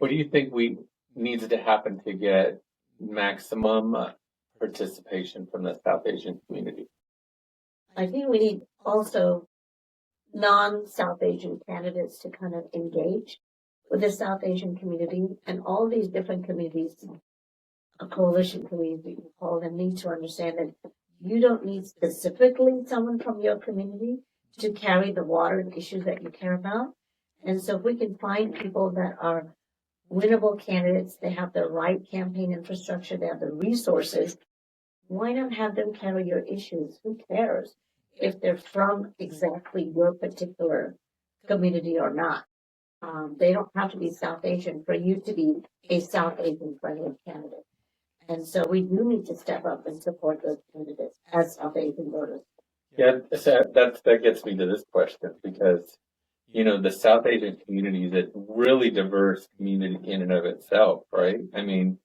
What do you think needs to happen to get maximum participation from the South Asian community? I think we need also non-South Asian candidates to kind of engage with the South Asian community, and all these different communities, a coalition community, you call them, need to understand that you don't need specifically someone from your community to carry the water and issues that you care about. And so if we can find people that are winnable candidates, they have the right campaign infrastructure, they have the resources, why not have them carry your issues? Who cares if they're from exactly your particular community or not? They don't have to be South Asian for you to be a South Asian friendly candidate. And so we do need to step up and support those candidates as South Asian voters. Yeah, so that gets me to this question, because, you know, the South Asian community is a really diverse community in and of itself, right? I mean,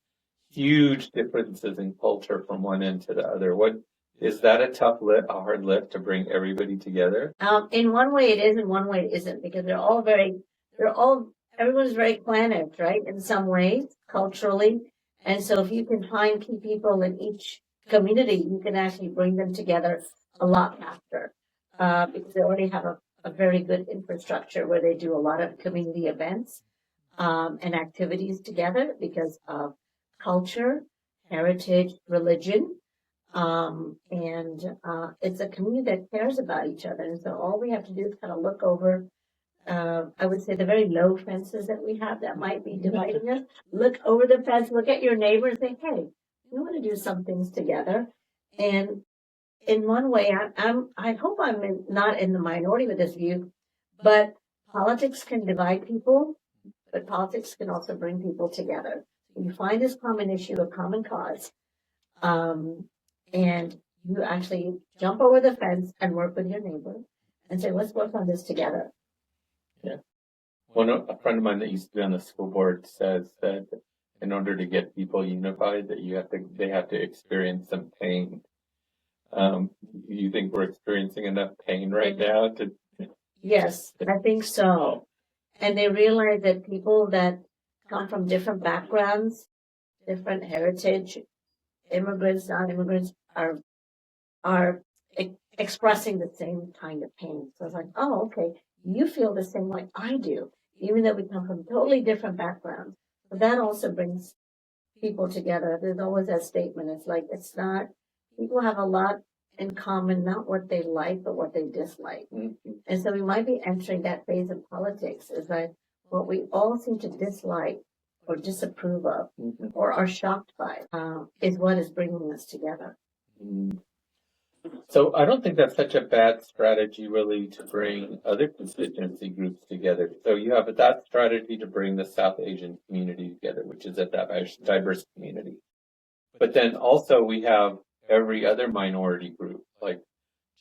huge differences in culture from one end to the other. What is that a tough lift, a hard lift to bring everybody together? In one way it is, in one way it isn't, because everyone's very planet, right? In some ways, culturally. And so if you can find key people in each community, you can actually bring them together a lot faster, because they already have a very good infrastructure where they do a lot of community events, and activities together because of culture, heritage, religion. And it's a community that cares about each other. And so all we have to do is kind of look over, I would say, the very low fences that we have that might be dividing us. Look over the fence, look at your neighbor and say, hey, we want to do some things together. And in one way, I hope I'm not in the minority with this view, but politics can divide people, but politics can also bring people together. You find this common issue, a common cause, and you actually jump over the fence and work with your neighbor and say, let's work on this together. Yeah. A friend of mine that used to be on the school board says that in order to get people unified, that they have to experience some pain. You think we're experiencing enough pain right now to? Yes, I think so. And they realize that people that come from different backgrounds, different heritage, immigrants, non-immigrants, are expressing the same kind of pain. So it's like, oh, okay, you feel the same way I do, even though we come from totally different backgrounds. But that also brings people together. There's always that statement. It's like, people have a lot in common, not what they like, but what they dislike. Mm-hmm. And so we might be entering that phase of politics, is that what we all seem to dislike or disapprove of, mm-hmm, or are shocked by, is what is bringing us together. Mm-hmm. So I don't think that's such a bad strategy, really, to bring other constituency groups together. So you have that strategy to bring the South Asian community together, which is a diverse community. But then also we have every other minority group, like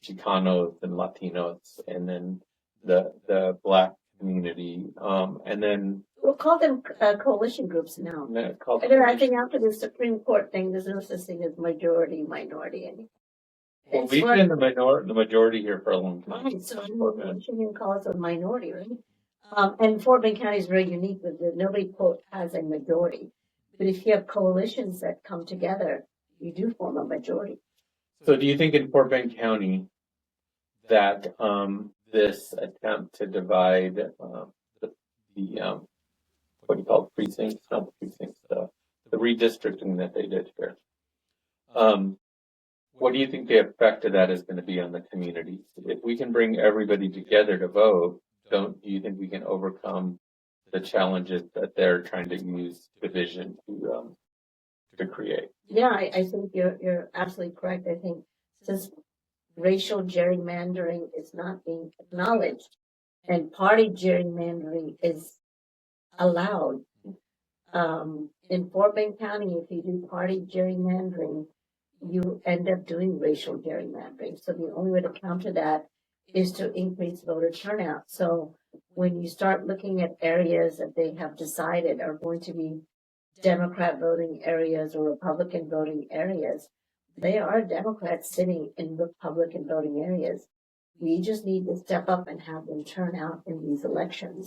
Chicanos and Latinos, and then the Black community, and then we'll call them coalition groups now. I think after the Supreme Court thing, there's no such thing as majority, minority, and well, we've been the majority here for a long time. Right, so we shouldn't even call us a minority, right? And Fort Bend County is very unique with it. Nobody, quote, has a majority. But if you have coalitions that come together, you do form a majority. So do you think in Fort Bend County that this attempt to divide the what do you call it, precincts, not the precincts, the redistricting that they did here, what do you think the effect of that is going to be on the communities? If we can bring everybody together to vote, do you think we can overcome the challenges that they're trying to use division to create? Yeah, I think you're absolutely correct. I think since racial gerrymandering is not being acknowledged and party gerrymandering is allowed, in Fort Bend County, if you do party gerrymandering, you end up doing racial gerrymandering. So the only way to counter that is to increase voter turnout. So when you start looking at areas that they have decided are going to be Democrat voting areas or Republican voting areas, they are Democrats sitting in Republican voting areas. We just need to step up and have them turn out in these elections.